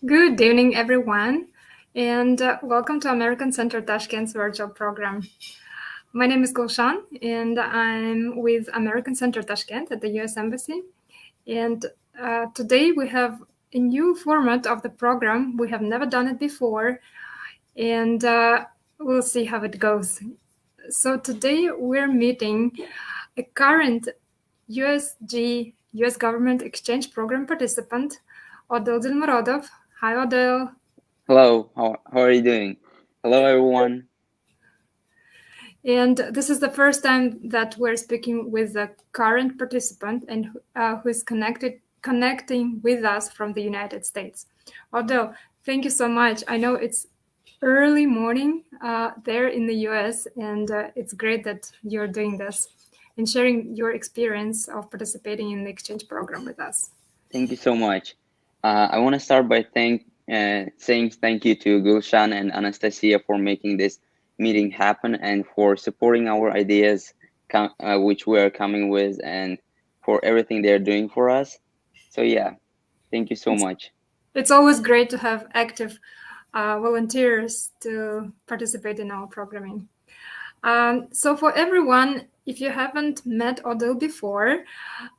Good evening, everyone, and welcome to American Center Tashkent's virtual program. My name is Gulshan, and I'm with American Center Tashkent at the U.S. Embassy. And today we have a new format of the program. We have never done it before, and we'll see how it goes. So today we're meeting a current U.S. government exchange program participant, Odil Dilmurodov. Hi, Odil. Hello, how are you doing? Hello, everyone. And this is the first time that we're speaking with a current participant and who is connecting with us from the United States. Although, thank you so much. I know it's early morning there in the US, and it's great that you're doing this and sharing your experience of participating in the exchange program with us. Thank you so much. I want to start by saying thank you to Gulshan and Anastasia for making this meeting happen and for supporting our ideas, which we are coming with, and for everything they're doing for us. So yeah, thank you so much. It's always great to have active volunteers to participate in our programming. So for everyone, if you haven't met Odil before,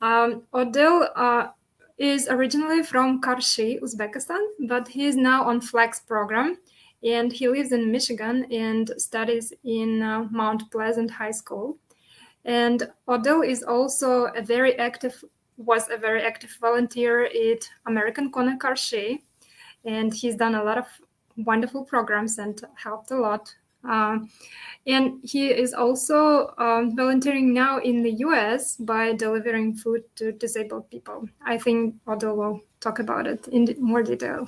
Odil is originally from Karachi, Uzbekistan, but he is now on Flex program, and he lives in Michigan and studies in Mount Pleasant High School. And Odil is also was a very active volunteer at American Corner Karachi, and he's done a lot of wonderful programs and helped a lot. And he is also volunteering now in the US by delivering food to disabled people. I think Odil will talk about it in more detail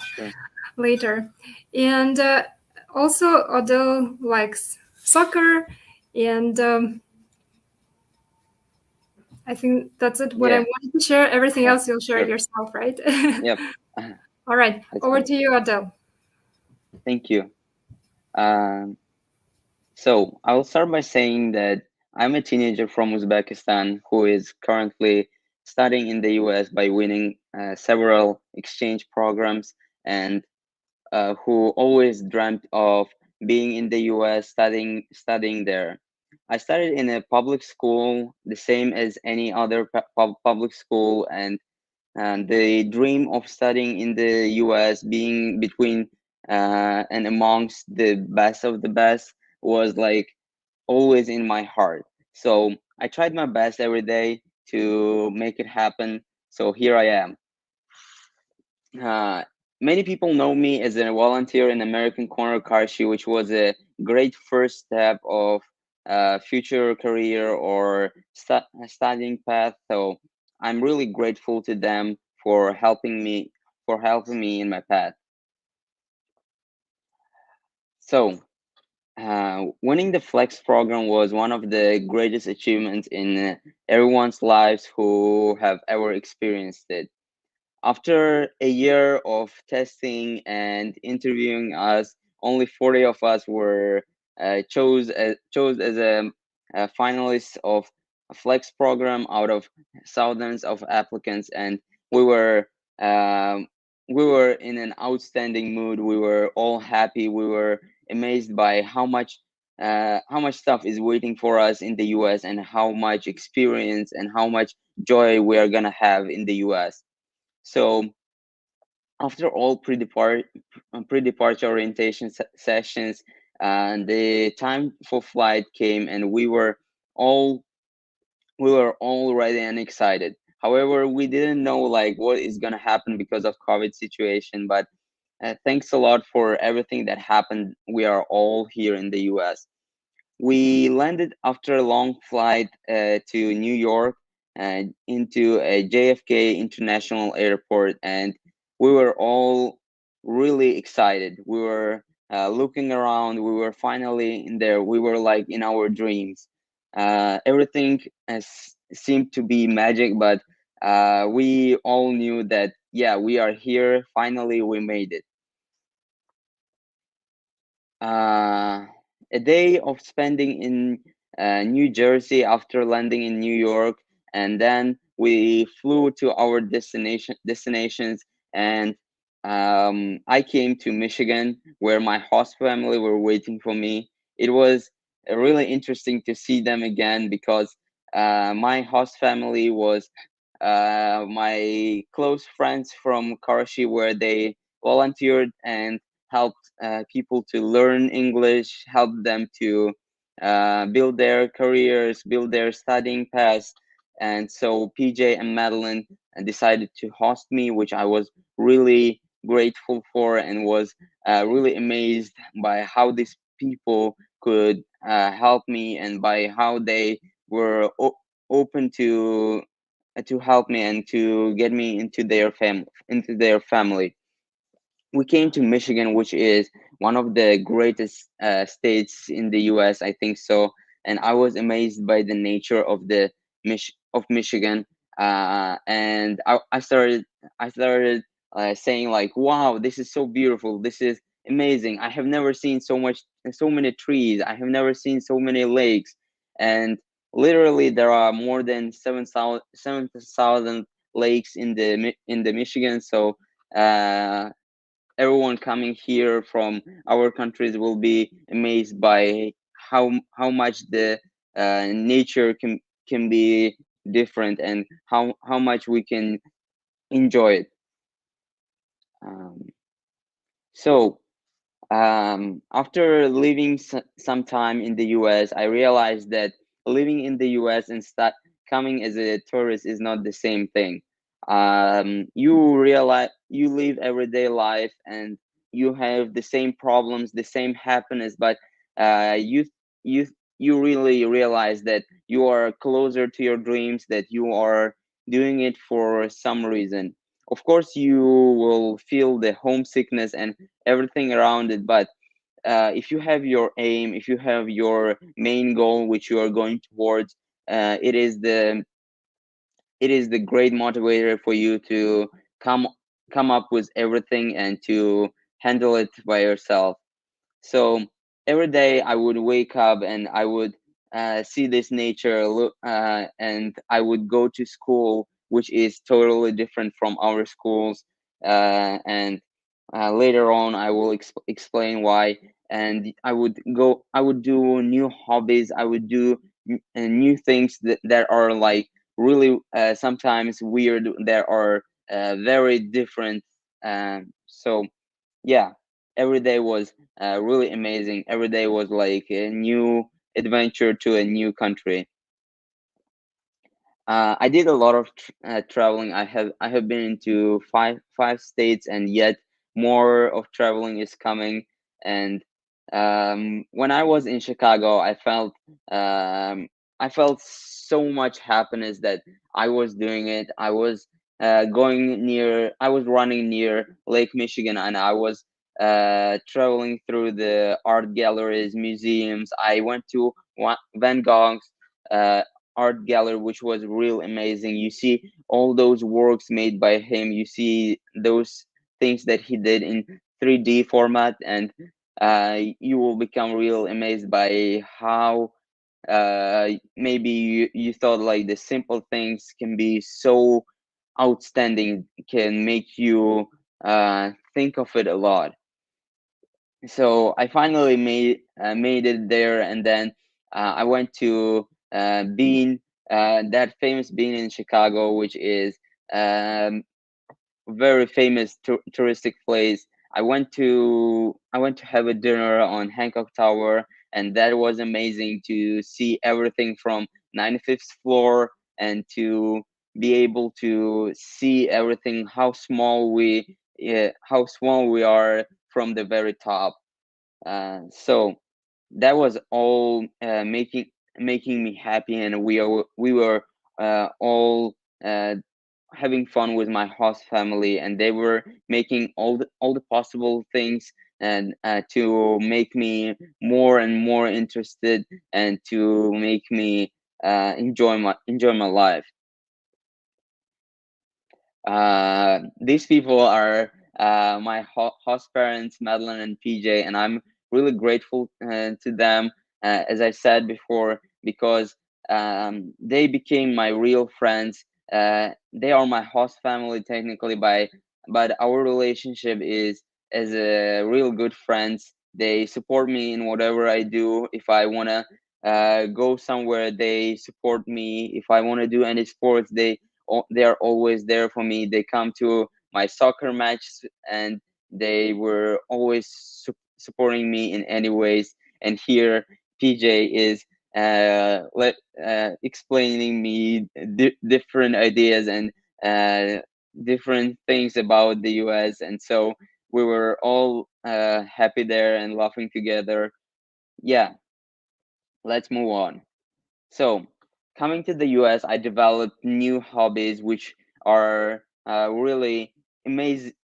later. And also, Odil likes soccer, and I think that's it. What I wanted to share. Everything else you'll share yourself, right? Yep. All right. Over to you, Odil. Thank you. So I will start by saying that I'm a teenager from Uzbekistan who is currently studying in the US by winning several exchange programs and who always dreamt of being in the US studying there. I studied in a public school, the same as any other public school, and the dream of studying in the US, being between and amongst the best of the best, was like always in my heart. So I tried my best every day to make it happen. So here I am. Many people know me as a volunteer in American Corner Karachi, which was a great first step of future career or studying path. So I'm really grateful to them for helping me in my path. So winning the Flex program was one of the greatest achievements in everyone's lives who have ever experienced it. After a year of testing and interviewing us, only 40 of us were chose as a finalist of a Flex program out of thousands of applicants, and we were um, we were in an outstanding mood. We were all happy. We were amazed by how much stuff is waiting for us in the US and how much experience and how much joy we are gonna have in the US. So after all pre-departure orientation sessions, the time for flight came, and all we were all ready and excited. However, we didn't know like what is gonna happen because of COVID situation. But thanks a lot for everything that happened. We are all here in the U.S. We landed after a long flight to New York and into a JFK International Airport, and we were all really excited. We were looking around. We were finally in there. We were like in our dreams. Everything seemed to be magic, but we all knew that yeah, we are here. Finally, we made it. A day of spending in New Jersey after landing in New York, and then we flew to our destinations, and I came to Michigan where my host family were waiting for me. It was really interesting to see them again because my host family was my close friends from Karachi, where they volunteered and helped people to learn English, helped them to build their careers, build their studying paths. And so PJ and Madeline decided to host me, which I was really grateful for and was really amazed by how these people could help me and by how they were open to help me and to get me into their family. We came to Michigan, which is one of the greatest states in the U.S. I think so, and I was amazed by the nature of the Michigan, and I started saying like, "Wow, this is so beautiful! This is amazing! I have never seen so many trees. I have never seen so many lakes, and literally there are more than 7,000 lakes in the Michigan. So." Everyone coming here from our countries will be amazed by how much the nature can be different and how much we can enjoy it. Um, so after living some time in the US, I realized that living in the US and start coming as a tourist is not the same thing. You realize you live everyday life and you have the same problems, the same happiness, but you you really realize that you are closer to your dreams, that you are doing it for some reason. Of course, you will feel the homesickness and everything around it, but if you have your aim, if you have your main goal which you are going towards, uh, it is the it is the great motivator for you to come come up with everything and to handle it by yourself. So every day I would wake up and I would see this nature, and I would go to school, which is totally different from our schools. And later on, I will explain why. And I would do new hobbies. I would do new things that are like really sometimes weird. That are very different. So yeah, every day was really amazing. Every day was like a new adventure to a new country. I did a lot of traveling. I have been into five states, and yet more of traveling is coming. And when I was in Chicago, um, I felt so much happiness that I was doing it. I was running near Lake Michigan, and I was traveling through the art galleries, museums. I went to Van Gogh's. Uh, Art gallery, which was real amazing. You see all those works made by him. You see those things that he did in 3D format, and you will become real amazed by how maybe you thought like the simple things can be so outstanding, can make you think of it a lot. So I finally made it there, and then I went to Bean, that famous Bean in Chicago, which is um, very famous touristic place. I went to have a dinner on Hancock Tower, and that was amazing to see everything from 95th floor and to be able to see everything how small we are from the very top. So that was all making me happy, and we were all uh, having fun with my host family, and they were making all the possible things and to make me more and more interested and to make me enjoy my life. These people are my host parents, Madeline and PJ, and I'm really grateful to them, as I said before, because they became my real friends. They are my host family technically by but our relationship is as a real good friends. They support me in whatever I do. If I want to go somewhere, they support me. If I want to do any sports, they are always there for me. They come to my soccer matches, and they were always supporting me in any ways. And here PJ is explaining me different ideas and uh, different things about the US, and so we were all happy there and laughing together. Yeah, let's move on. So, coming to the US, I developed new hobbies which are really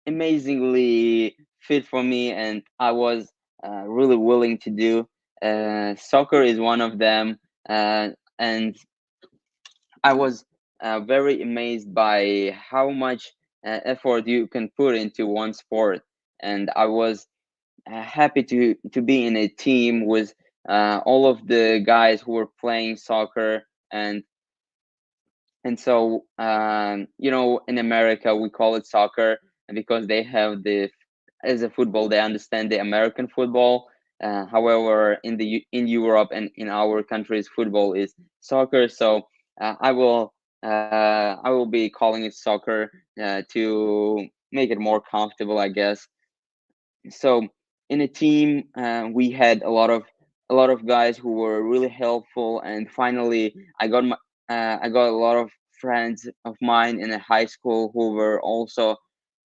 amazingly fit for me, and I was really willing to do. Soccer is one of them, and I was very amazed by how much effort you can put into one sport, and I was happy to be in a team with all of the guys who were playing soccer. And so, in America, we call it soccer because they have as a football, they understand the American football. However, in Europe and in our countries, football is soccer. So I will be calling it soccer to make it more comfortable, I guess. So in a team, we had a lot of guys who were really helpful, and finally I got a lot of friends of mine in a high school who were also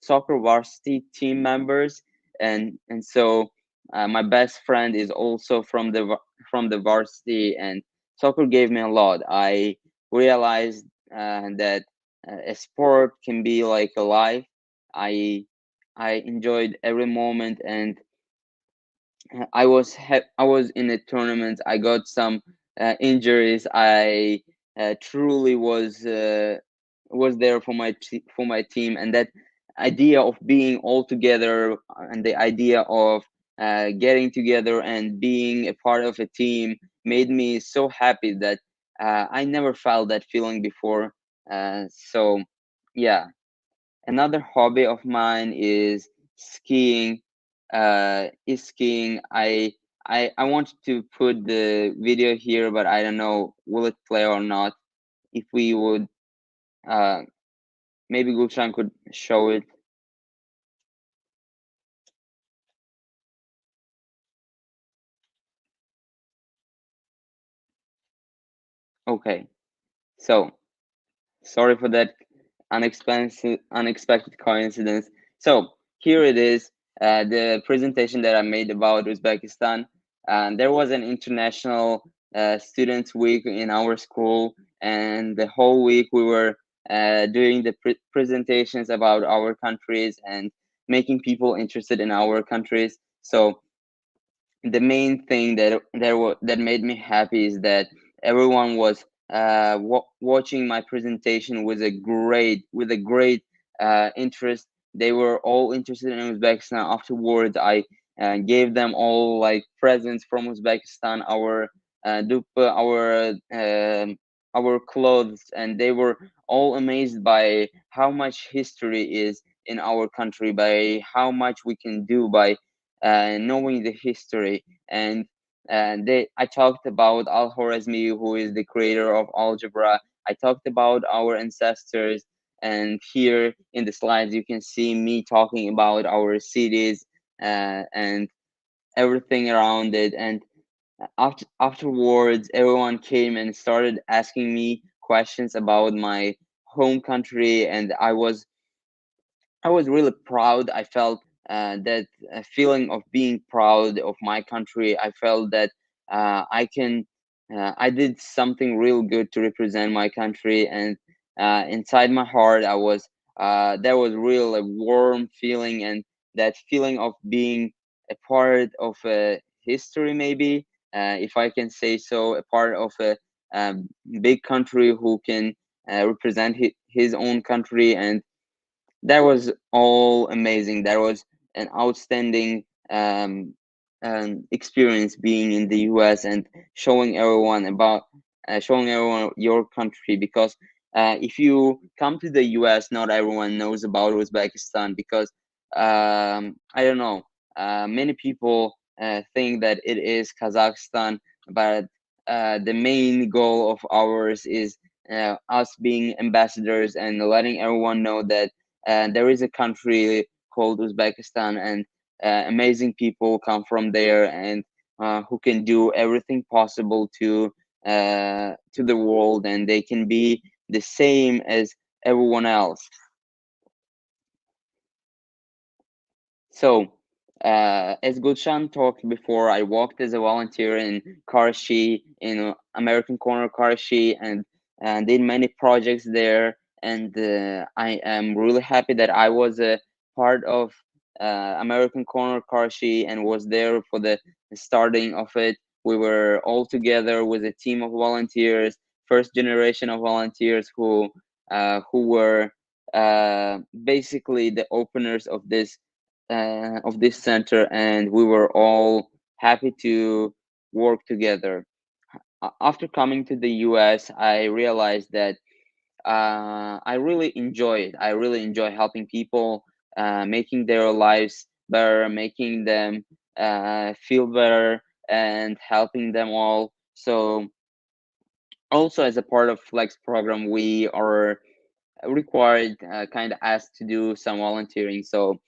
soccer varsity team members. And so my best friend is also from the varsity, and soccer gave me a lot. I realized that a sport can be like a life. I enjoyed every moment, and I was in a tournament. I got some injuries. I truly was there for for my team, and that idea of being all together and the idea of getting together and being a part of a team made me so happy that I never felt that feeling before. So yeah. Another hobby of mine is skiing. I want to put the video here, but I don't know will it play or not. If we would, uh, maybe Gulshan could show it. Okay, so sorry for that unexpected coincidence. So here it is, the presentation that I made about Uzbekistan. There was an international students week in our school, and the whole week we were doing the presentations about our countries and making people interested in our countries. So the main thing that made me happy is that everyone was watching my presentation with a great interest. They were all interested in Uzbekistan. Afterwards, I gave them all like presents from Uzbekistan, our dupa, our clothes, and they were all amazed by how much history is in our country, by how much we can do by knowing the history. And I talked about Al Khwarizmi, who is the creator of algebra. I talked about our ancestors, and here in the slides you can see me talking about our cities and everything around it. And afterwards, everyone came and started asking me questions about my home country, and I was really proud. I felt that feeling of being proud of my country. I felt that I did something real good to represent my country, and inside my heart, there was real a warm feeling, and that feeling of being a part of a history, maybe, if I can say so, a part of a big country who can represent his own country. And that was all amazing. That was an outstanding experience being in the US and showing everyone your country, because If you come to the US, not everyone knows about Uzbekistan because I don't know. Many people think that it is Kazakhstan, but the main goal of ours is us being ambassadors and letting everyone know that there is a country called Uzbekistan, and amazing people come from there, and who can do everything possible to the world, and they can be the same as everyone else. So, as Gulshan talked before, I worked as a volunteer in Karachi, in American Corner Karachi, and did many projects there. And I am really happy that I was a part of American Corner Karachi and was there for the starting of it. We were all together with a team of volunteers, first generation of volunteers who were basically the openers of this center, and we were all happy to work together. After coming to the US, I realized that I really enjoy it. I really enjoy helping people, making their lives better, making them feel better, and helping them all. So, also as a part of Flex program, we are required, kind of asked to do some volunteering. So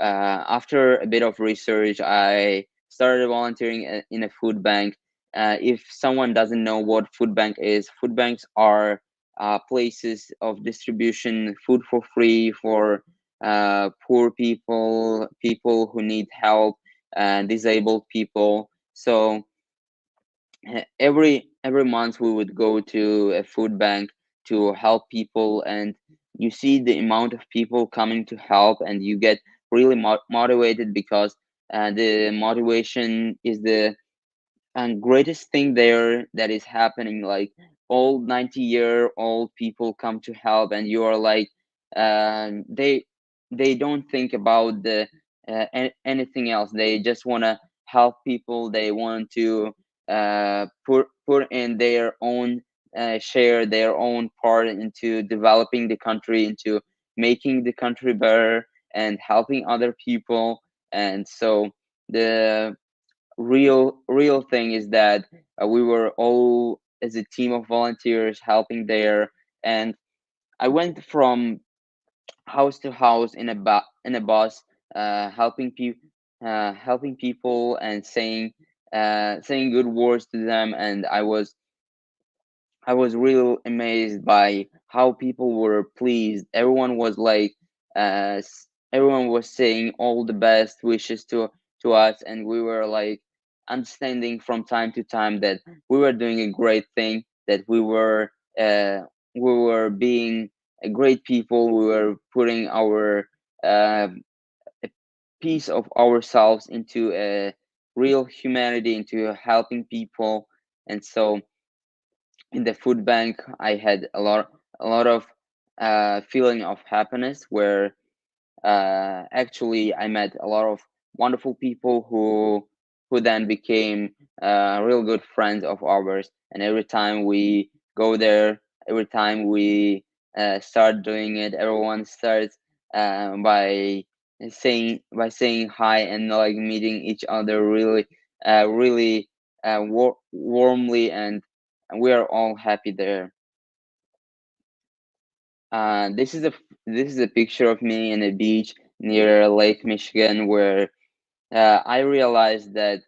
after a bit of research, I started volunteering in a food bank. If someone doesn't know what food bank is, food banks are places of distribution food for free for poor people, people who need help, disabled people. So every month we would go to a food bank to help people, and you see the amount of people coming to help, and you get really motivated because the motivation is the and greatest thing there that is happening. Like all 90-year-old people come to help, and you are like, they don't think about anything else. They just want to help people. They want to put in their own share, their own part into developing the country, into making the country better, and helping other people. And so the real thing is that we were all as a team of volunteers helping there. And I went from house to house in a bus, helping people and saying good words to them. And I was real amazed by how people were pleased. Everyone was like, everyone was saying all the best wishes to us, and we were like understanding from time to time that we were doing a great thing, that uh, we were being a great people. We were putting our uh, a piece of ourselves into a real humanity, into helping people. And so in the food bank, I had a lot of feeling of happiness, where actually I met a lot of wonderful people who then became real good friends of ours. And every time we go there, every time we start doing it, everyone starts by saying hi, and like meeting each other really warmly, and we are all happy there. This is a picture of me in a beach near Lake Michigan, where I realized that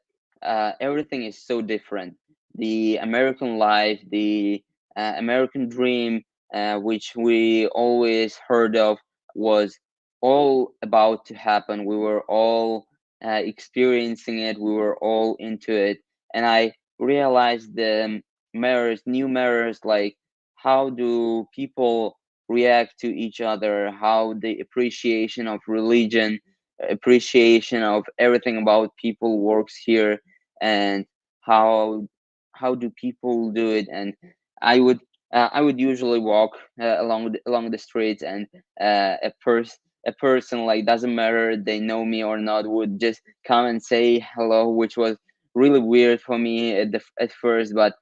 everything is so different. The American life, the American dream, which we always heard of, was all about to happen. We were all experiencing it. We were all into it, and I realized the new mirrors, like how do people react to each other, how the appreciation of religion, appreciation of everything about people works here, and how how do people do it. And I would usually walk along the streets, and a person, like, doesn't matter they know me or not, would just come and say hello, which was really weird for me at first, but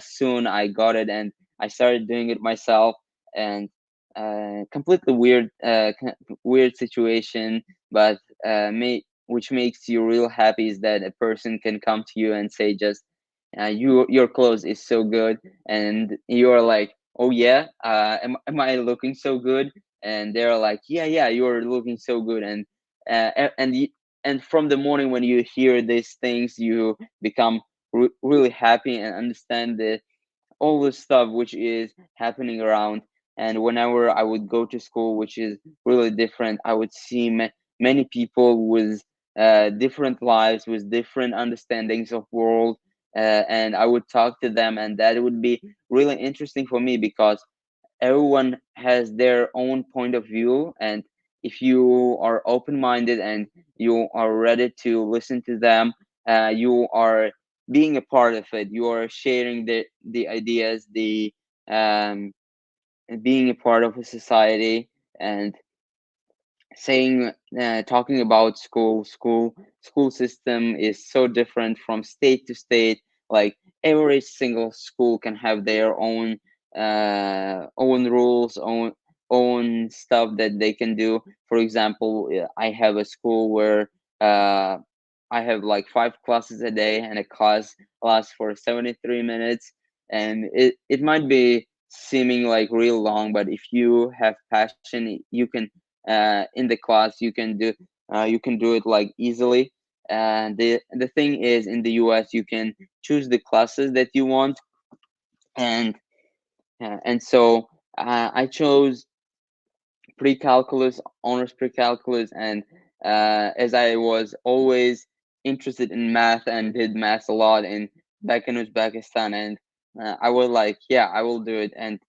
soon I got it, and I started doing it myself. and completely weird situation, but which makes you real happy is that a person can come to you and say just your clothes is so good, and you're like, oh yeah, am I looking so good? And they're like, yeah, you're looking so good. And and from the morning when you hear these things, you become really happy and understand the all the stuff which is happening around. And whenever I would go to school, which is really different, I would see many people with different lives, with different understandings of world, and I would talk to them, and that would be really interesting for me because everyone has their own point of view. And if you are open-minded and you are ready to listen to them, you are being a part of it, you are sharing the ideas, the um, being a part of a society, and saying talking about school system is so different from state to state. Like every single school can have their own rules, own stuff that they can do. For example, I have a school where uh, I have like 5 classes a day, and a class lasts for 73 minutes. And it might be seeming like real long, but if you have passion, you can in the class you can do it like easily. And the thing is, in the US you can choose the classes that you want. And so I chose pre-calculus, honors pre-calculus, and as I was always interested in math and did math a lot in back in Uzbekistan, and I was like, yeah, I will do it. And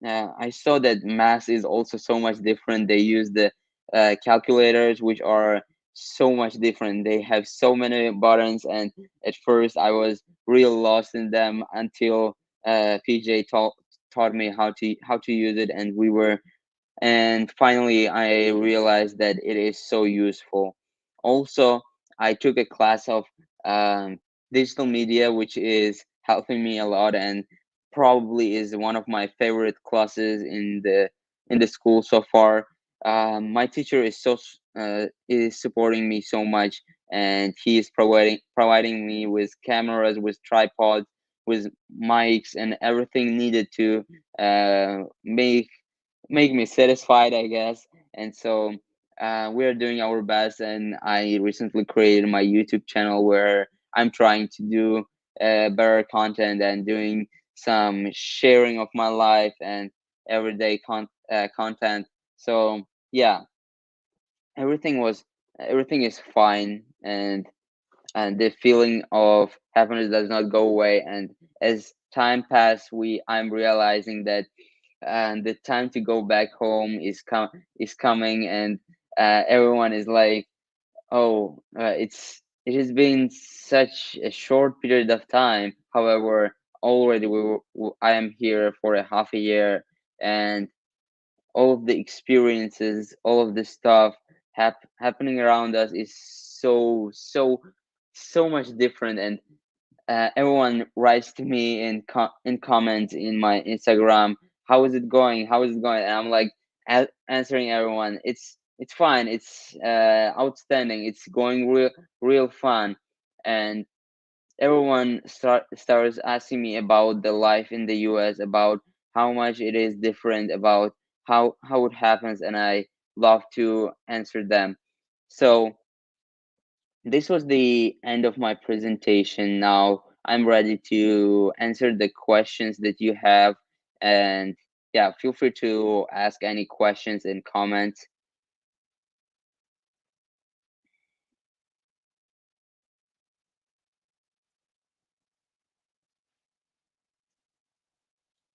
I saw that math is also so much different. They use the calculators, which are so much different. They have so many buttons, and at first I was real lost in them until PJ taught me how to use it, and we were and finally I realized that it is so useful. Also, I took a class of um, digital media, which is helping me a lot, and probably is one of my favorite classes in the school so far. My teacher is is supporting me so much, and he is providing me with cameras, with tripods, with mics, and everything needed to make me satisfied, I guess. And so we're doing our best. And I recently created my YouTube channel where I'm trying to do better content and doing some sharing of my life and everyday content. So yeah, everything was everything is fine, and the feeling of happiness does not go away. And as time passes, we I'm realizing that and the time to go back home is coming. And everyone is like, oh, it has been such a short period of time. However, already I am here for a half a year, and all of the experiences, all of the stuff happening around us is so much different. And everyone writes to me in comments in my Instagram, how is it going? How is it going? And I'm like answering everyone, it's fine, it's outstanding, it's going real fun. And everyone starts asking me about the life in the US, about how much it is different, about how it happens, and I love to answer them. So this was the end of my presentation. Now I'm ready to answer the questions that you have. And yeah, feel free to ask any questions and comments.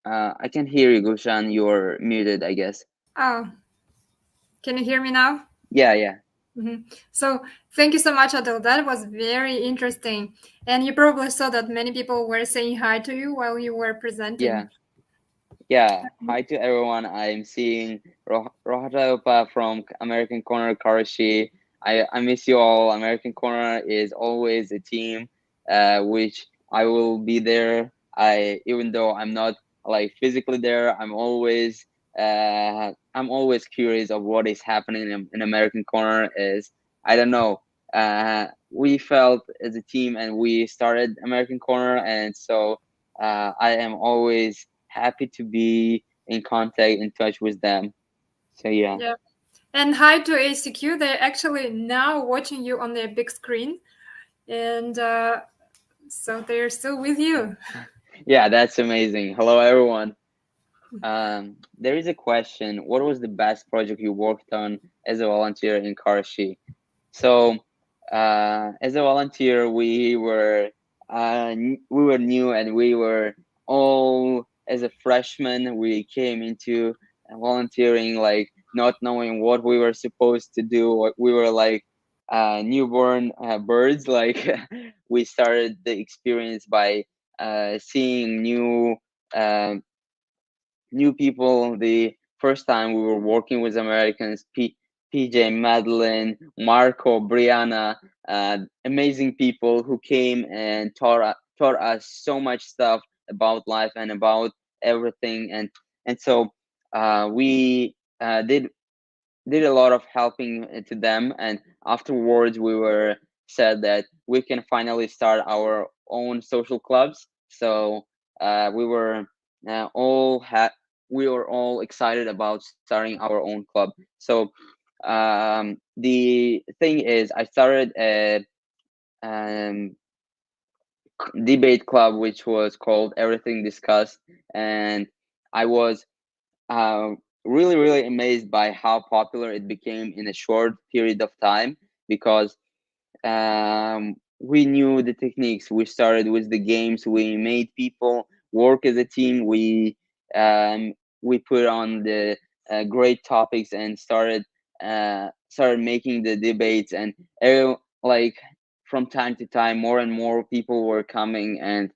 I can hear you, Gushan. You're muted, I guess. Oh, can you hear me now? Yeah. So thank you so much, Adil. That was very interesting. And you probably saw that many people were saying hi to you while you were presenting. Yeah. Hi to everyone. I'm seeing Rohata Opa from American Corner Karachi. I miss you all. American Corner is always a team, which I will be there. I Even though I'm not like physically there, I'm always I'm always curious of what is happening in American corner. Is I don't know. We felt as a team and we started American corner, and so I am always happy to be in contact, in touch with them. So yeah. Yeah. And hi to ACQ. They're actually now watching you on their big screen. And so they're still with you. Yeah, that's amazing. Hello, everyone. There is a question. What was the best project you worked on as a volunteer in Karachi? So, as a volunteer, we were new, and we were all as a freshman. We came into volunteering like not knowing what we were supposed to do. We were like newborn birds. Like we started the experience by seeing uh, new people. The first time we were working with Americans, PJ, Madeline, Marco, Brianna, amazing people who came and taught us so much stuff about life and about everything. And so we did a lot of helping to them, and afterwards we were said that we can finally start our own social clubs. So we were all we were all excited about starting our own club. So the thing is, I started a um, debate club which was called Everything Discussed, and I was uh, really amazed by how popular it became in a short period of time, because we knew the techniques. We started with the games. We made people work as a team. Um, we put on the great topics and started making the debates. And like from time to time, more and more people were coming, and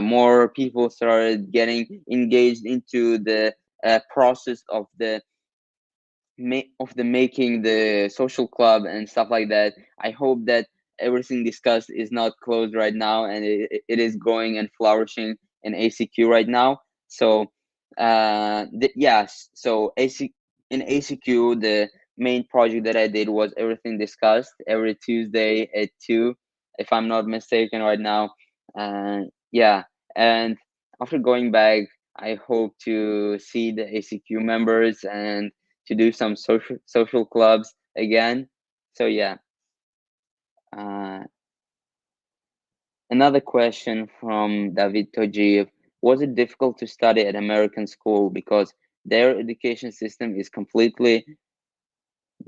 more people started getting engaged into the process of the making the social club and stuff like that. I hope that everything discussed is not closed right now, and it is going and flourishing in ACQ right now. So yes, so in ACQ, the main project that I did was Everything Discussed every Tuesday at 2, if I'm not mistaken right now. Yeah, and after going back, I hope to see the ACQ members and to do some social clubs again. So yeah. Uh, Another question from David Tojiv: was it difficult to study at American school because their education system is completely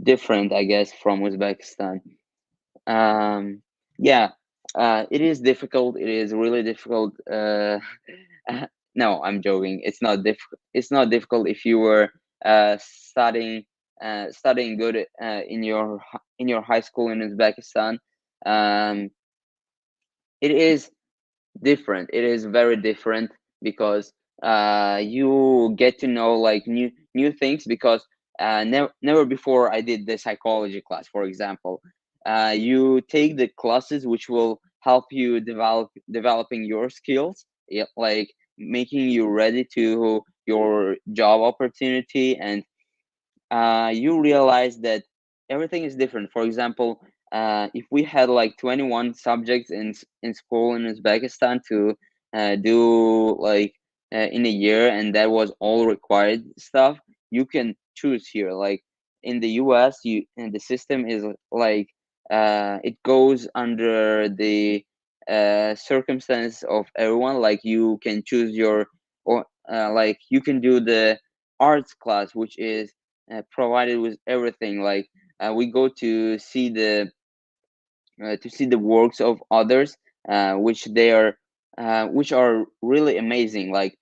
different, I guess, from Uzbekistan? Um, yeah, it is difficult. It is really difficult. No, I'm joking. It's not difficult. It's not difficult if you were studying good in your high school in Uzbekistan. Um, it is different. It is very different, because you get to know like new things, because never before I did the psychology class, for example. You take the classes which will help you developing your skills, yeah, like making you ready to your job opportunity, and you realize that everything is different. For example, if we had like 21 subjects in school in Uzbekistan to do like in a year, and that was all required stuff, you can choose here. Like in the US, and the system is like it goes under the circumstance of everyone. Like you can choose your, or like you can do the arts class, which is provided with everything. Like we go to see the works of others, which are really amazing. Like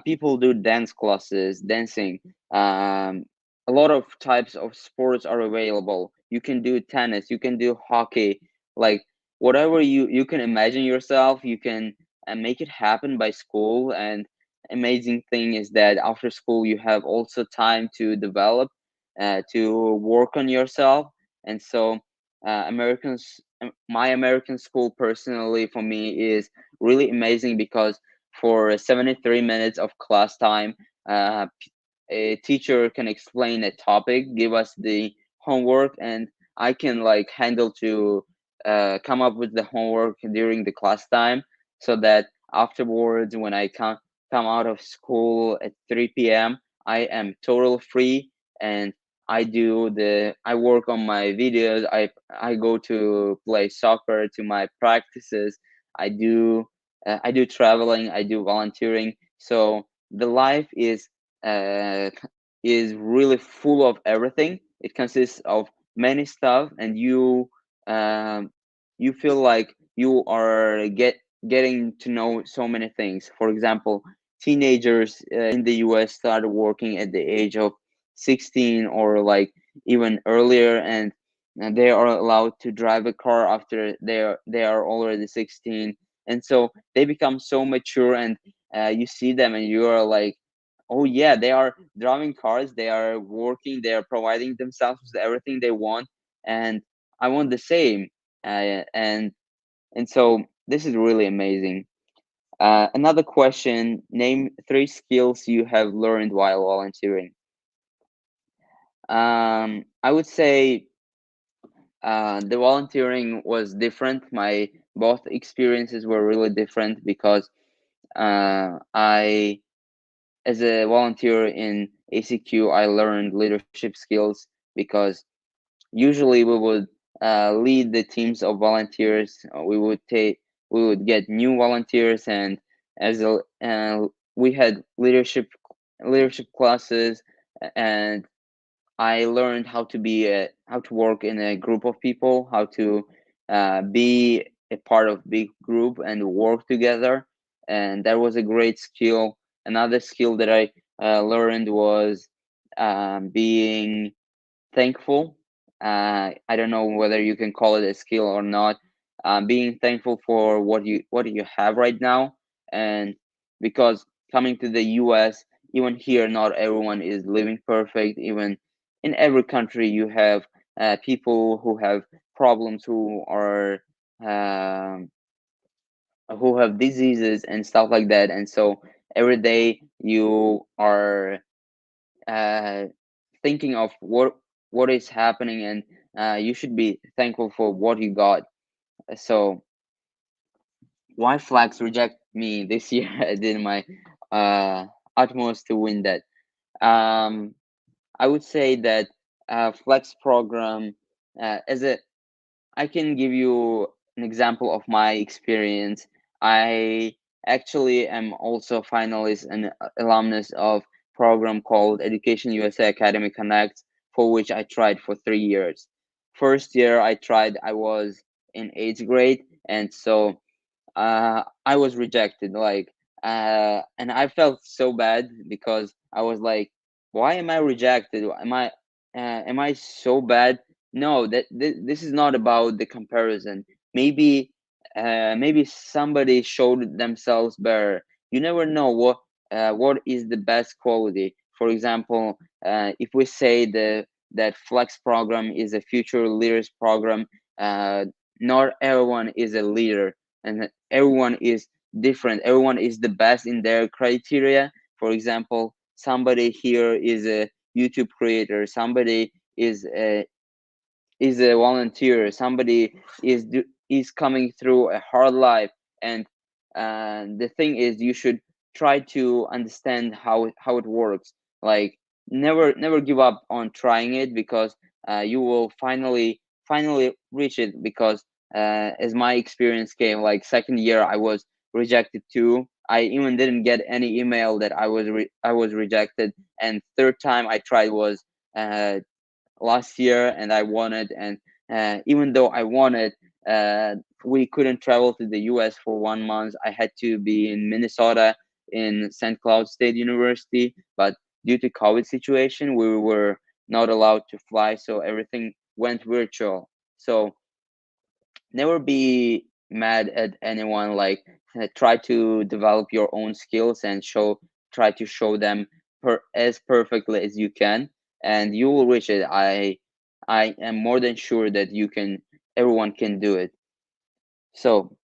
people do dance classes, dancing. Um, a lot of types of sports are available. You can do tennis. You can do hockey. Like whatever you can imagine yourself, you can make it happen by school. And amazing thing is that after school, you have also time to develop, to work on yourself. And so Americans, my American school personally for me is really amazing, because for 73 minutes of class time, uh, a teacher can explain a topic, give us the homework, and I can like handle to come up with the homework during the class time, so that afterwards when I come out of school at 3 p.m. I am totally free, and I work on my videos. I go to play soccer, to my practices. I do traveling, I do volunteering. So the life uh, is really full of everything. It consists of many stuff, and um, you feel like you are getting to know so many things. For example, teenagers in the US started working at the age of 16 or like even earlier, and they are allowed to drive a car after they are already 16, and so they become so mature, and you see them and you are like, oh yeah, they are driving cars, they are working, they are providing themselves with everything they want, and I want the same. And so this is really amazing. Another question: name three skills you have learned while volunteering. I would say the volunteering was different. My both experiences were really different because I, as a volunteer in ACQ, I learned leadership skills because usually we would lead the teams of volunteers. We would get new volunteers, and as a, we had leadership classes, and I learned how to work in a group of people, how to be a part of big group and work together, and that was a great skill. Another skill that I learned was being thankful. I don't know whether you can call it a skill or not. Being thankful for what you have right now, and because coming to the U.S., even here, not everyone is living perfect. Even in every country, you have people who have problems, um, who have diseases and stuff like that, and so every day you are uh, thinking of what is happening, and you should be thankful for what you got. So why flags reject me this year? I did my uh, utmost to win that. um, I would say that flex program, as a I can give you an example of my experience. I actually am also finalist and alumnus of program called Education USA Academy Connect, for which I tried for 3 years. First year I tried, I was in eighth grade, and so I was rejected. Like, and I felt so bad because I was like, why am I rejected? Am I so bad? No, this is not about the comparison. Maybe, maybe somebody showed themselves better. You never know what is the best quality. For example, if we say that Flex program is a future leaders program, uh, not everyone is a leader, and everyone is different. Everyone is the best in their criteria. For example, somebody here is a YouTube creator, somebody is a volunteer, somebody is coming through a hard life, and the thing is, you should try to understand how it works. Like, never give up on trying it, because you will finally reach it. Because as my experience came, like second year I was rejected too. I even didn't get any email that I was rejected, and third time I tried was uh, last year, and I won it. And even though I won it, we couldn't travel to the US for 1 month. I had to be in Minnesota in St. Cloud State University, but due to COVID situation, we were not allowed to fly, so everything went virtual. So never be mad at anyone. Like, try to develop your own skills and try to show them as perfectly as you can, and you will reach it. I am more than sure that everyone can do it. So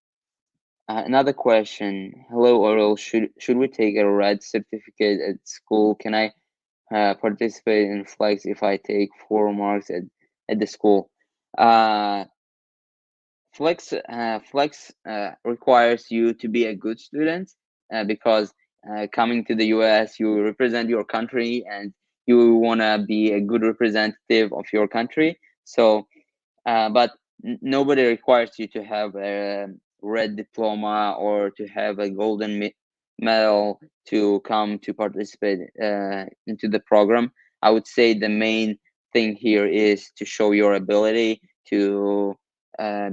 another question: hello, Oral, should we take a red certificate at school? Can I participate in flex if I take 4 marks at the school. Uh, flex requires you to be a good student because coming to the US, you represent your country and you want to be a good representative of your country. So but nobody requires you to have a red diploma or to have a golden medal to come to participate into the program. I would say the main thing here is to show your ability to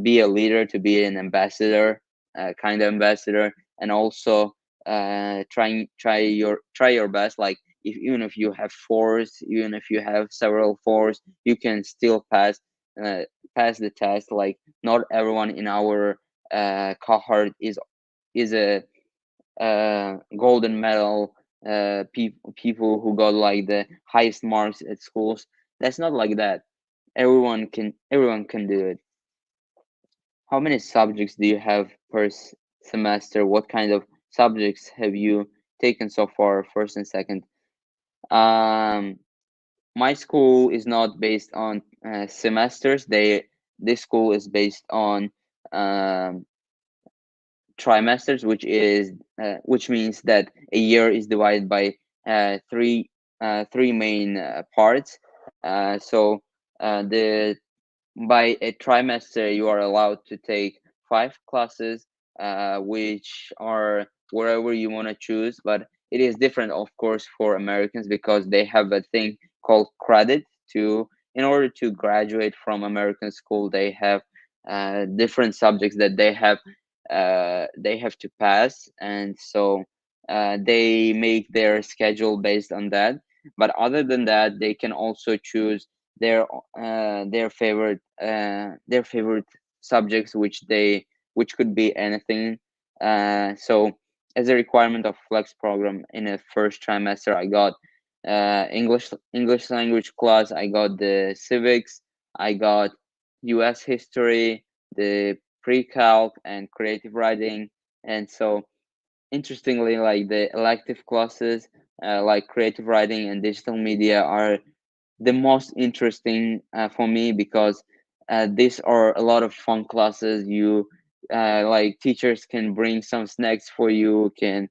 be a leader, to be an ambassador, kind of ambassador, and also try your best. Like if even if you have fours, even if you have several fours, you can still uh, pass the test. Like not everyone in our cohort is a golden medal people who got like the highest marks at schools. That's not like that. Everyone can do it. How many subjects do you have per semester? What kind of subjects have you taken so far, first and second? Um, my school is not based on semesters. This school is based on um, trimesters, which means that a year is divided by three main parts. So the by a trimester, you are allowed to take 5 classes, which are wherever you want to choose. But it is different, of course, for Americans because they have a thing called credit. To In order to graduate from American school, they have different subjects that they have to pass, and so they make their schedule based on that. But other than that, they can also choose their their favorite subjects, which could be anything. So as a requirement of flex program in a first trimester, I got English language class, I got the civics, I got US history, the pre-calc and creative writing. And so interestingly, like the elective classes like creative writing and digital media are the most interesting for me because these are a lot of fun classes. You like teachers can bring some snacks for you, can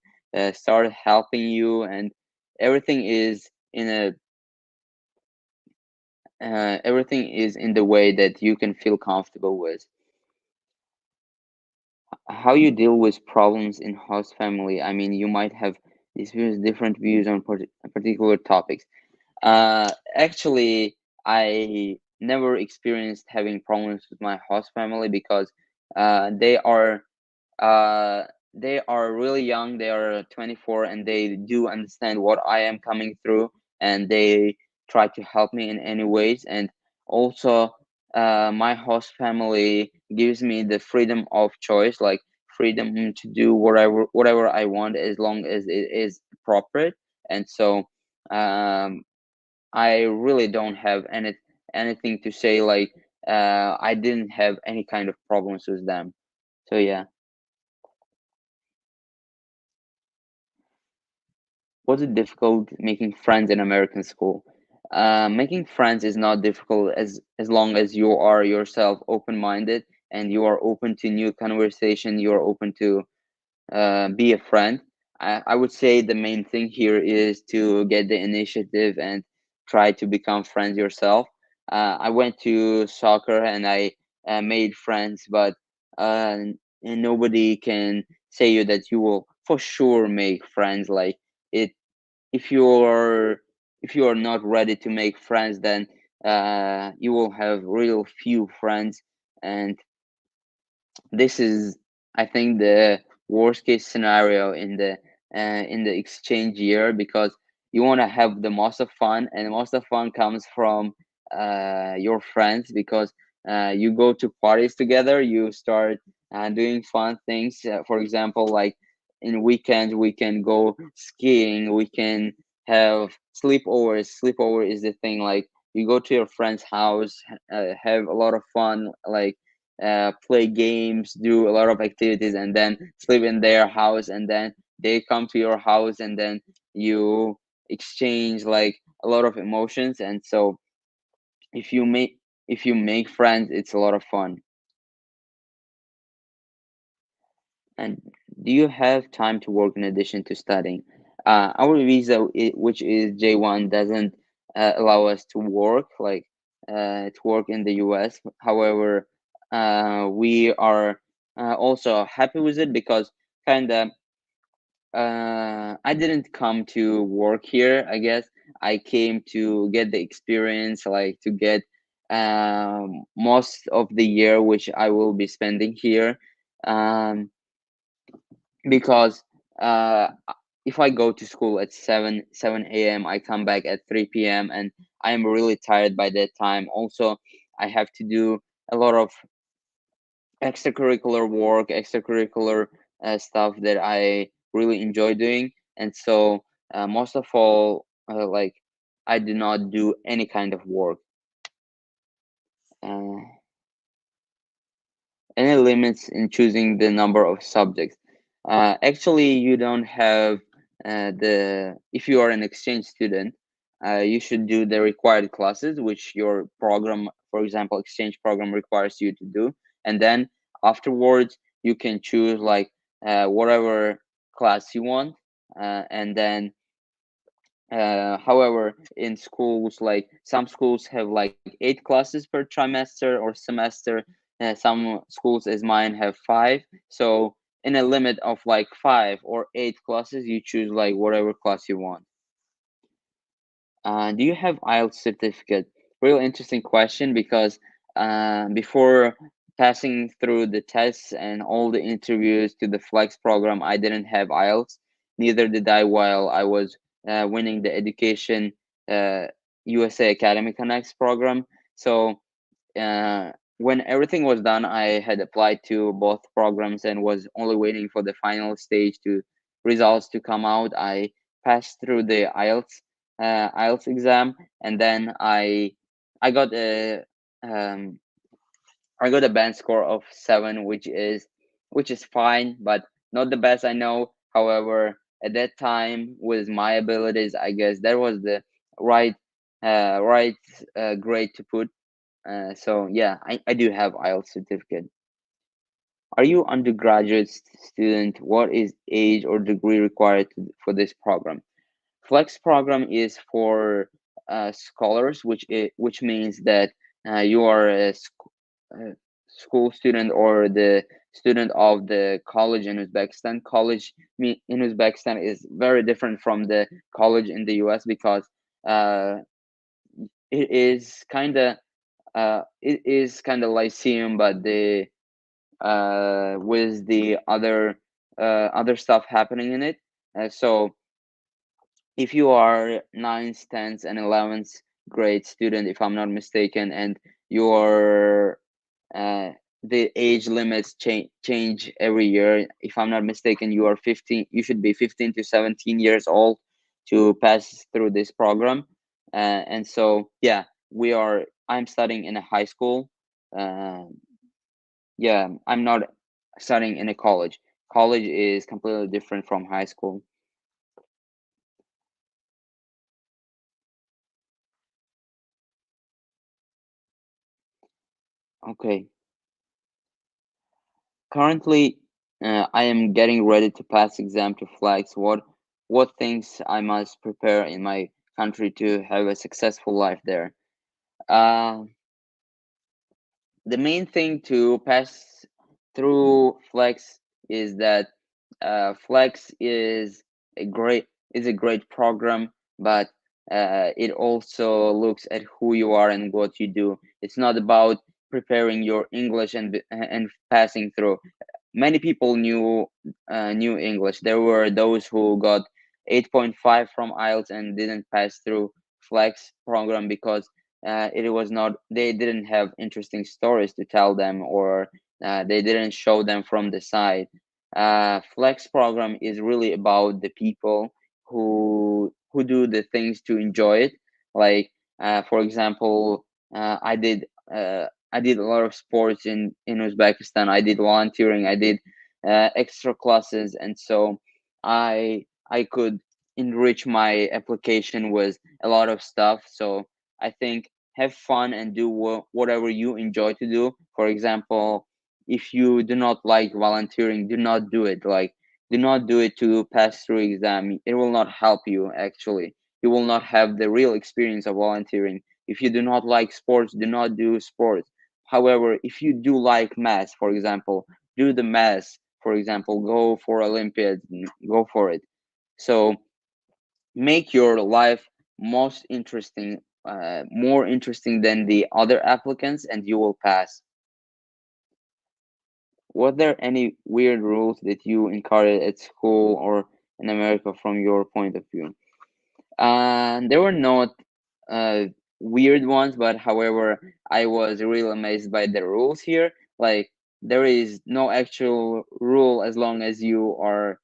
start helping you, and everything is in a everything is in the way that you can feel comfortable with. How you deal with problems in host family? I mean, you might have different views on particular topics. Actually, I never experienced having problems with my host family because uh, they are uh, they are really young. They are 24 and they do understand what I am coming through, and they try to help me in any ways. And also, my host family gives me the freedom of choice, like freedom to do whatever I want as long as it is appropriate. And so, um, I really don't have anything to say. Like I didn't have any kind of problems with them. So yeah. Was it difficult making friends in American school? Making friends is not difficult as long as you are yourself open minded and you are open to new conversation. You are open to be a friend. I would say the main thing here is to get the initiative and try to become friends yourself. I went to soccer and I made friends, but and nobody can say you that you will for sure make friends. Like it, if you're if you are not ready to make friends, then you will have real few friends, and this is, I think, the worst case scenario in the exchange year because you want to have the most of fun, and most of fun comes from your friends because you go to parties together, you start doing fun things. For example, like in weekends, we can go skiing, we can have sleepovers. Sleepover is the thing, like you go to your friend's house, have a lot of fun, like play games, do a lot of activities, and then sleep in their house, and then they come to your house, and then you exchange like a lot of emotions, and so if you make if you make friends, it's a lot of fun. And do you have time to work in addition to studying? Our visa, which is J1, doesn't allow us to work in the US. However, we are also happy with it because kind of I didn't come to work here, I guess. I came to get the experience, like to get most of the year which I will be spending here. Um, because if I go to school at 7 a.m., I come back at 3 p.m. and I am really tired by that time. Also, I have to do a lot of extracurricular work, extracurricular stuff that I really enjoy doing, and so most of all, like I do not do any kind of work. Uh, any limits in choosing the number of subjects? Actually, you don't have the. If you are an exchange student, you should do the required classes, which your program, for example, exchange program requires you to do, and then afterwards you can choose like whatever class you want, and then however, in schools, like some schools have like 8 classes per trimester or semester. Some schools, as mine, have 5. So, in a limit of like 5 or 8 classes, you choose like whatever class you want. Do you have IELTS certificate? Real interesting question because before passing through the tests and all the interviews to the Flex program, I didn't have IELTS. Neither did I while I was winning the Education uh, USA Academy Connects program. So when everything was done, I had applied to both programs and was only waiting for the final stage to results to come out. I passed through the IELTS exam, and then I got a um, I got a band score of 7, which is fine, but not the best I know. However, at that time, with my abilities, I guess that was the right right grade to put. So yeah, I do have IELTS certificate. Are you undergraduate student? What is age or degree required for this program? Flex program is for scholars, which means that you are a school student or the student of the college in Uzbekistan. College in Uzbekistan is very different from the college in the US because uh, it is kind of lyceum, but the with the other stuff happening in it. So if you are ninth, 10th, and 11th grade student, if I'm not mistaken, and your uh, the age limits change every year. If I'm not mistaken, you are 15. You should be 15 to 17 years old to pass through this program. And so, yeah, we are. I'm studying in a high school. Uh, yeah, I'm not studying in a college. College is completely different from high school. Okay. Currently, I am getting ready to pass exam to flags. What things I must prepare in my country to have a successful life there? Uh, the main thing to pass through Flex is that Flex is a great program, but it also looks at who you are and what you do. It's not about preparing your English and passing through. Many people knew English. There were those who got 8.5 from IELTS and didn't pass through Flex program because it was not they didn't have interesting stories to tell them, or they didn't show them from the side. Flex program is really about the people who do the things to enjoy it. Like for example, I did a lot of sports in Uzbekistan. I did volunteering. I did extra classes, and so I could enrich my application with a lot of stuff. So I think have fun and do whatever you enjoy to do. For example, if you do not like volunteering, do not do it. Like, do not do it to pass through exam. It will not help you actually. You will not have the real experience of volunteering. If you do not like sports, do not do sports. However, if you do like math, for example, do the math. For example, go for Olympiads, go for it. So make your life most interesting, more interesting than the other applicants, and you will pass. Were there any weird rules that you encountered at school or in America from your point of view? There were not uh, weird ones, but however, I was really amazed by the rules here. Like, there is no actual rule as long as you're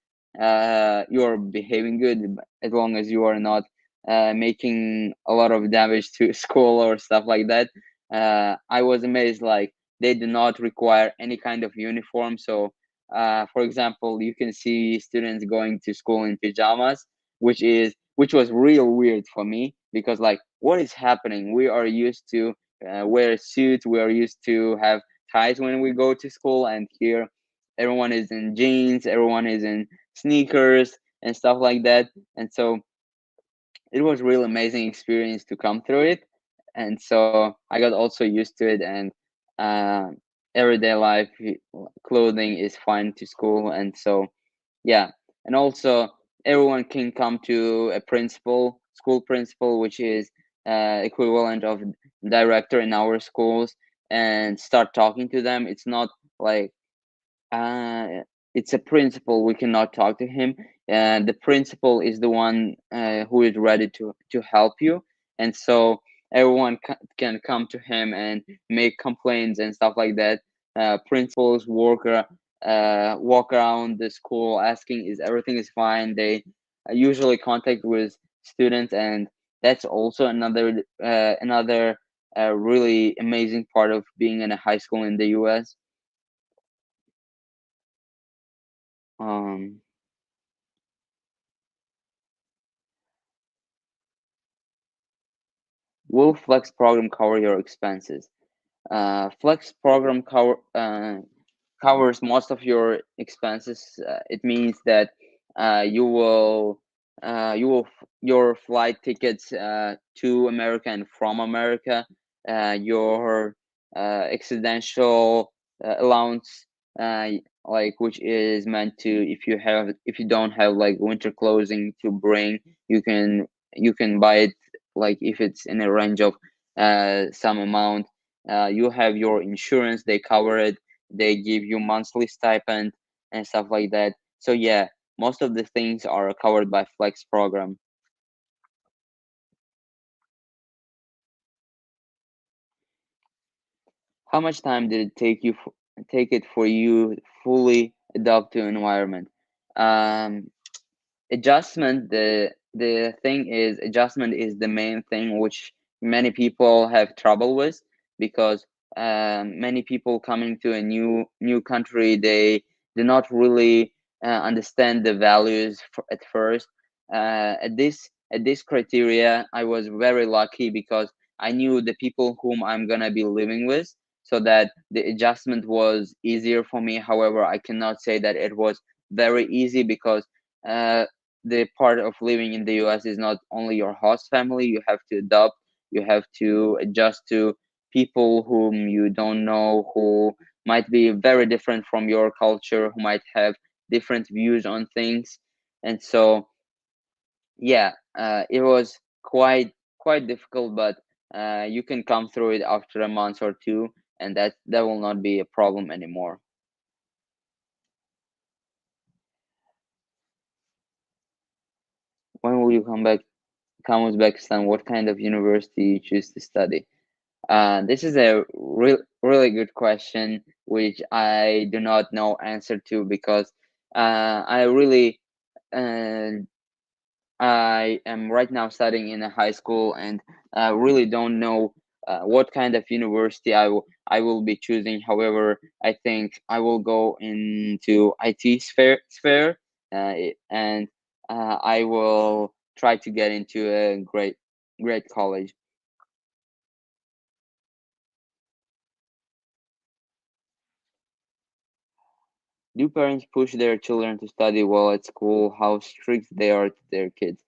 behaving good, as long as you are not making a lot of damage to school or stuff like that. I was amazed. Like, they do not require any kind of uniform. So, for example, you can see students going to school in pajamas, which was real weird for me, because like, what is happening? We are used to wear suits, we are used to have ties when we go to school, and here everyone is in jeans, everyone is in sneakers and stuff like that. And so it was real amazing experience to come through it. And so I got also used to it, and uh, everyday life clothing is fine to school. And so yeah, and also everyone can come to a principal, school principal, which is equivalent of director in our schools, and start talking to them. It's not like uh, it's a principal. We cannot talk to him. The principal is the one who is ready to help you, and so everyone can come to him and make complaints and stuff like that. Principals walk around the school asking is everything is fine. They usually contact with students, and that's also another really amazing part of being in a high school in the U.S. Um, will Flex program cover your expenses? Flex program covers most of your expenses. It means that you will your flight tickets to America and from America, your accidental allowance, uh, like, which is meant to, if you don't have like winter clothing to bring, you can buy it, like if it's in a range of some amount. You have your insurance, they cover it, they give you monthly stipend and stuff like that. So yeah, most of the things are covered by Flex program. How much time did it take it for you fully adapt to environment? um Adjustment, the thing is, adjustment is the main thing which many people have trouble with, because many people coming to a new country, they do not really understand the values at first. At this criteria, I was very lucky because I knew the people whom I'm gonna be living with, so that the adjustment was easier for me. However, I cannot say that it was very easy, because uh, the part of living in the US is not only your host family. You have to adopt, you have to adjust to people whom you don't know, who might be very different from your culture, who might have different views on things. And so yeah, it was quite difficult, but you can come through it after a month or two, and that will not be a problem anymore. When will you come Uzbekistan? What kind of university you choose to study? This is a really good question, which I do not know answer to, because I really uh, I am right now studying in a high school, and really don't know what kind of university I will be choosing. However, I think I will go into IT sphere, and I will try to get into a great college. Do parents push their children to study while at school? How strict they are to their kids?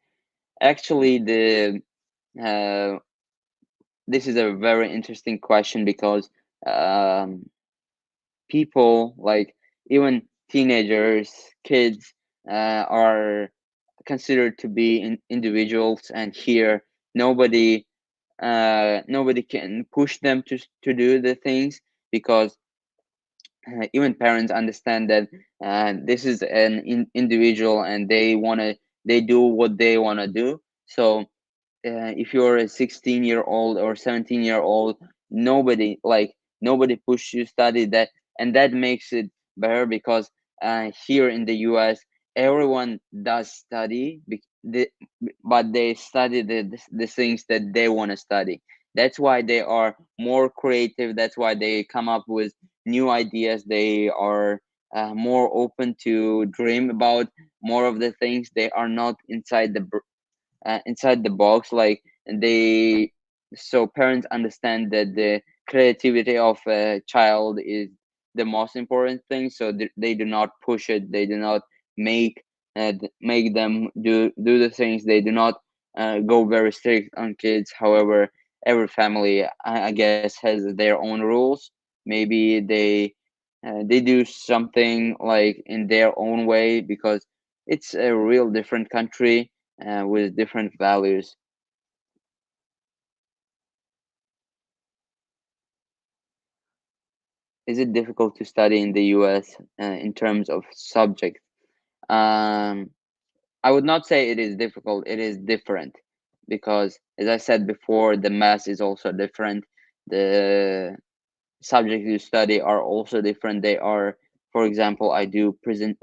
Actually, the uh, this is a very interesting question because um, people, like even teenagers, kids, are considered to be individuals, and here nobody nobody can push them to do the things, because even parents understand that this is an individual, and they do what they want to do. So if you're a 16-year-old or 17-year-old, nobody pushes you study that, and that makes it better, because here in the US everyone does study, but they study the things that they want to study. That's why they are more creative, that's why they come up with new ideas, they are more open to dream about more of the things. They are not inside the box, like they so parents understand that the creativity of a child is the most important thing, so they do not push it, they do not make make them do the things, they do not go very strict on kids. However, every family, I guess, has their own rules. Maybe they do something like in their own way, because it's a real different country with different values. Is it difficult to study in the US in terms of subject? Um, I would not say it is difficult, it is different, because, as I said before, the math is also different. The subjects you study are also different. They are, for example,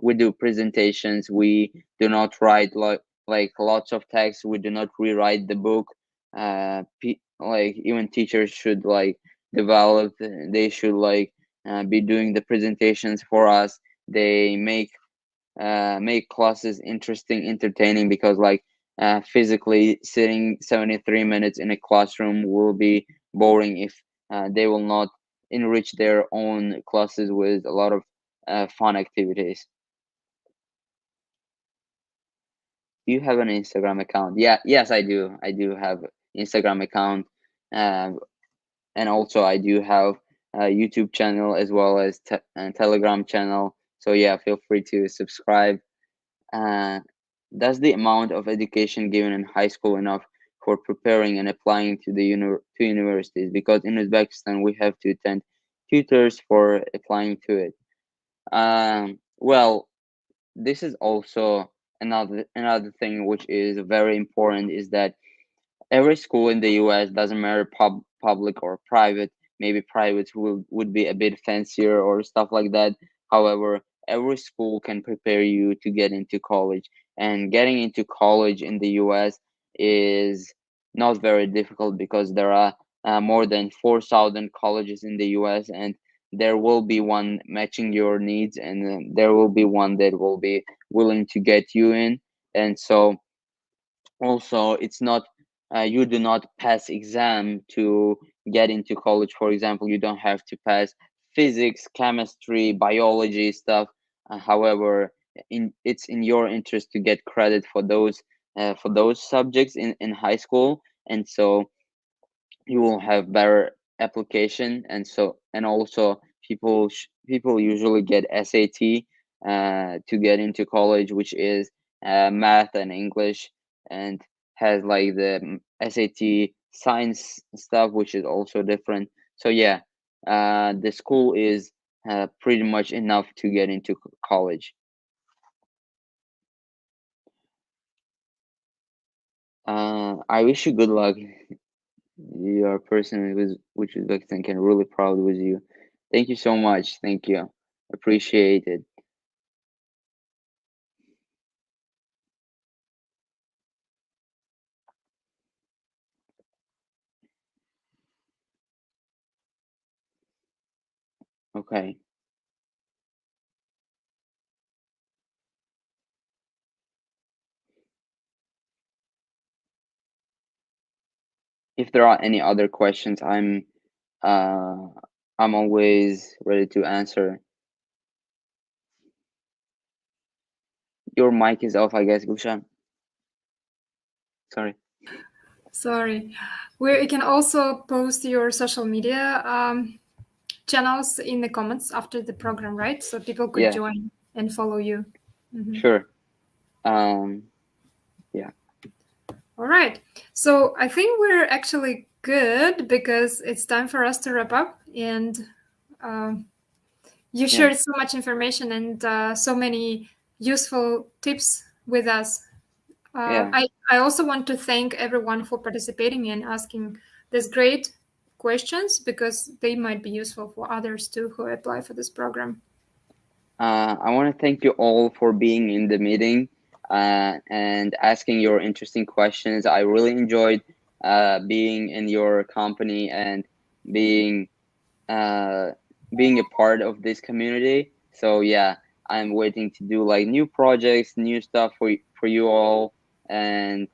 we do presentations. We do not write like lots of text. We do not rewrite the book. Like even teachers should like develop. They should like be doing the presentations for us. They make classes interesting, entertaining, because like physically sitting 73 minutes in a classroom will be boring if they will not enrich their own classes with a lot of fun activities. Do you have an Instagram account? Yeah, yes, I do. I do have Instagram account, um, and also I do have a YouTube channel as well as Telegram channel. So yeah, feel free to subscribe. Uh, does the amount of education given in high school enough for preparing and applying to to universities? Because in Uzbekistan we have to attend tutors for applying to it. Well, this is also another thing which is very important, is that every school in the US, doesn't matter public or private. Maybe private would be a bit fancier or stuff like that. However, every school can prepare you to get into college, and getting into college in the US is not very difficult, because there are more than 4,000 colleges in the US, and there will be one matching your needs, and there will be one that will be willing to get you in. And so also, it's not you do not pass exam to get into college. For example, you don't have to pass physics, chemistry, biology stuff. However, it's in your interest to get credit for those subjects in high school, and so you will have better application. And so, and also, people usually get SAT to get into college, which is math and English, and has like the SAT science stuff, which is also different. So yeah, the school is pretty much enough to get into college. I wish you good luck. You are a person which Uzbekistan can really proud with you. Thank you so much. Thank you. Appreciate it. Okay. if there are any other questions, uh, I'm always ready to answer. Your mic is off, I guess, Gulshan. Sorry. Sorry. You can also post your social media channels in the comments after the program, right? So people could join and follow you. Sure. Yeah. All right. So I think we're actually good because it's time for us to wrap up. And you shared so much information and so many useful tips with us. I also want to thank everyone for participating and asking these great questions because they might be useful for others too who apply for this program. I want to thank you all for being in the meeting and asking your interesting questions. I really enjoyed being in your company and being being a part of this community. So yeah, I'm waiting to do like new projects, new stuff for you all, and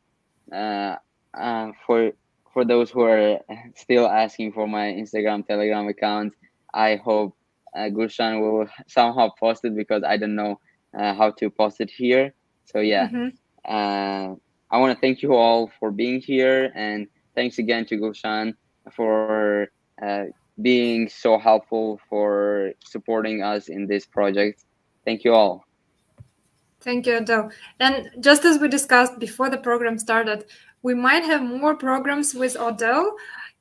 uh, for those who are still asking for my Instagram, Telegram account, I hope Gulshan will somehow post it because I don't know how to post it here. So yeah, I want to thank you all for being here, and thanks again to Gulshan for being so helpful for supporting us in this project. Thank you all. Thank you, Odil. And just as we discussed before the program started, we might have more programs with Odil,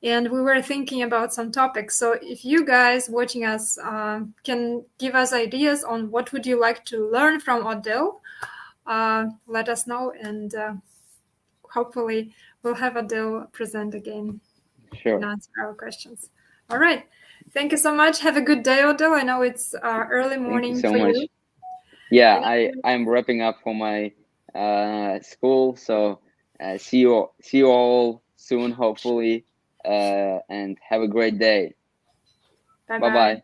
and we were thinking about some topics. So if you guys watching us can give us ideas on what would you like to learn from Odil, let us know, and hopefully we'll have Odil present again and answer our questions. All right. Thank you so much. Have a good day, Odil. I know it's early morning Thank you so for much. you. Yeah, I'm wrapping up for my school, so see you all soon, hopefully, and have a great day. Bye Bye bye.